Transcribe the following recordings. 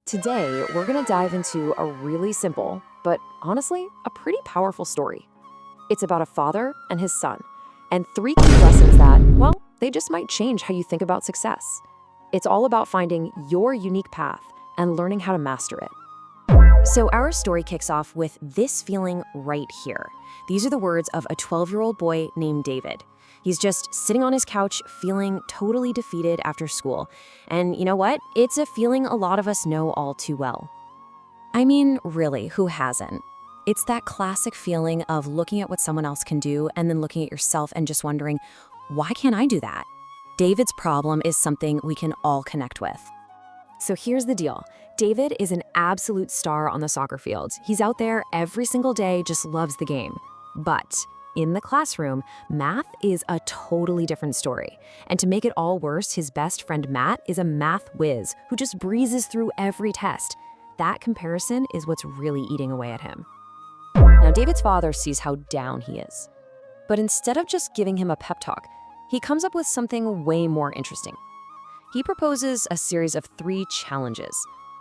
Today, we're going to dive into a really simple, but honestly, a pretty powerful story. It's about a father and his son, and three key lessons that, well, they just might change how you think about success. It's all about finding your unique path and learning how to master it. So our story kicks off with this feeling right here. These are the words of a 12-year-old boy named David. He's just sitting on his couch feeling totally defeated after school. And you know what? It's a feeling a lot of us know all too well. I mean, really, who hasn't? It's that classic feeling of looking at what someone else can do and then looking at yourself and just wondering, why can't I do that? David's problem is something we can all connect with. So here's the deal. David is an absolute star on the soccer field. He's out there every single day, just loves the game. But in the classroom, math is a totally different story. And to make it all worse, his best friend Matt is a math whiz who just breezes through every test. That comparison is what's really eating away at him. Now, David's father sees how down he is. But instead of just giving him a pep talk, he comes up with something way more interesting. He proposes a series of 3 challenges,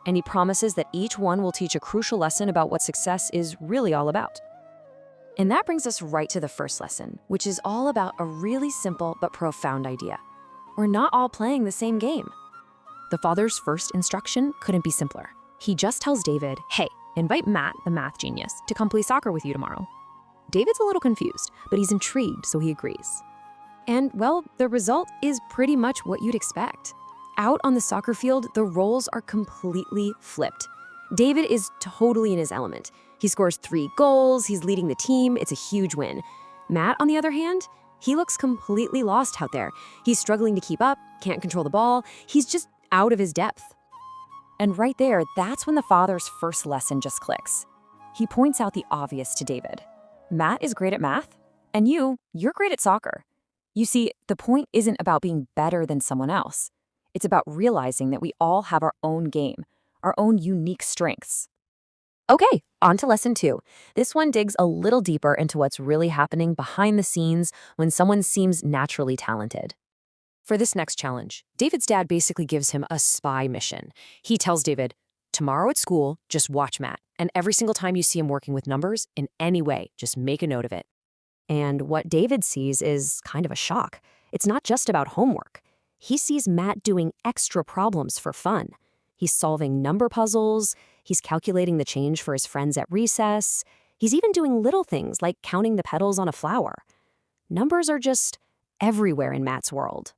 and he promises that each one will teach a crucial lesson about what success is really all about. And that brings us right to the first lesson, which is all about a really simple but profound idea. We're not all playing the same game. The father's first instruction couldn't be simpler. He just tells David, hey, invite Matt, the math genius, to come play soccer with you tomorrow. David's a little confused, but he's intrigued, so he agrees. And, well, the result is pretty much what you'd expect. Out on the soccer field, the roles are completely flipped. David is totally in his element. He scores 3 goals, he's leading the team, it's a huge win. Matt, on the other hand, he looks completely lost out there. He's struggling to keep up, can't control the ball, he's just out of his depth. And right there, that's when the father's first lesson just clicks. He points out the obvious to David. Matt is great at math, and you're great at soccer. You see, the point isn't about being better than someone else. It's about realizing that we all have our own game, our own unique strengths. Okay, on to lesson 2. This one digs a little deeper into what's really happening behind the scenes when someone seems naturally talented. For this next challenge, David's dad basically gives him a spy mission. He tells David, tomorrow at school, just watch Matt, and every single time you see him working with numbers in any way, just make a note of it. And what David sees is kind of a shock. It's not just about homework. He sees Matt doing extra problems for fun. He's solving number puzzles, he's calculating the change for his friends at recess, he's even doing little things like counting the petals on a flower. Numbers are just everywhere in Matt's world.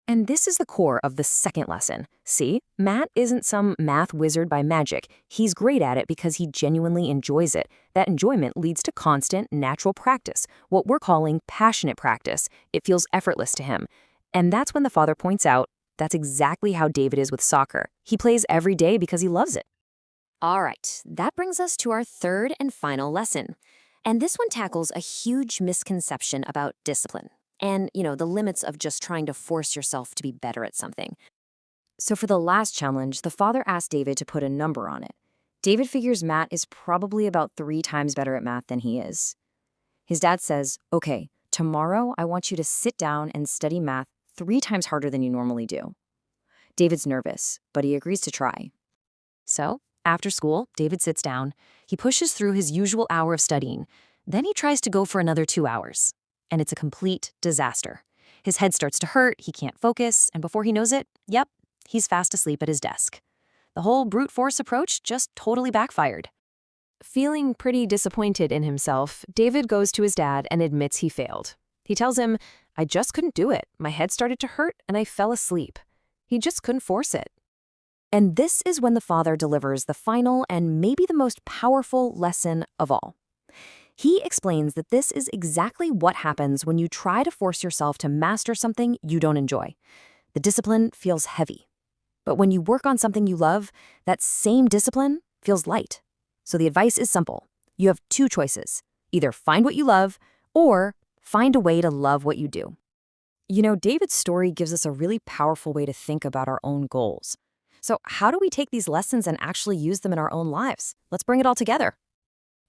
And this is the core of the second lesson. See, Matt isn't some math wizard by magic. He's great at it because he genuinely enjoys it. That enjoyment leads to constant, natural practice, what we're calling passionate practice. It feels effortless to him. And that's when the father points out, that's exactly how David is with soccer. He plays every day because he loves it. All right, that brings us to our third and final lesson. And this one tackles a huge misconception about discipline and, the limits of just trying to force yourself to be better at something. So for the last challenge, the father asked David to put a number on it. David figures Matt is probably about 3 times better at math than he is. His dad says, okay, tomorrow I want you to sit down and study math 3 times harder than you normally do. David's nervous, but he agrees to try. So, after school, David sits down. He pushes through his usual hour of studying. Then he tries to go for another 2 hours. And it's a complete disaster. His head starts to hurt, he can't focus, and before he knows it, he's fast asleep at his desk. The whole brute force approach just totally backfired. Feeling pretty disappointed in himself, David goes to his dad and admits he failed. He tells him, I just couldn't do it. My head started to hurt and I fell asleep. He just couldn't force it. And this is when the father delivers the final and maybe the most powerful lesson of all. He explains that this is exactly what happens when you try to force yourself to master something you don't enjoy. The discipline feels heavy. But when you work on something you love, that same discipline feels light. So the advice is simple. You have 2 choices. Either find what you love or find a way to love what you do. David's story gives us a really powerful way to think about our own goals. So how do we take these lessons and actually use them in our own lives? Let's bring it all together.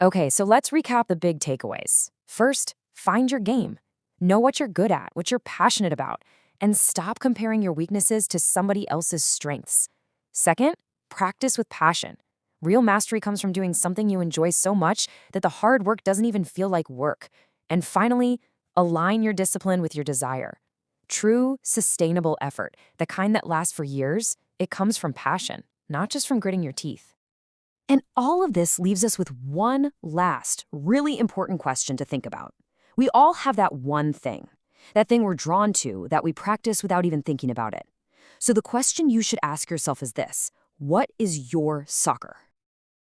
Okay, so let's recap the big takeaways. First, find your game. Know what you're good at, what you're passionate about, and stop comparing your weaknesses to somebody else's strengths. Second, Practice with passion. Real mastery comes from doing something you enjoy so much that the hard work doesn't even feel like work. And finally, align your discipline with your desire. True, sustainable effort, the kind that lasts for years, it comes from passion, not just from gritting your teeth. And all of this leaves us with one last, really important question to think about. We all have that one thing, that thing we're drawn to, that we practice without even thinking about it. So the question you should ask yourself is this: what is your soccer?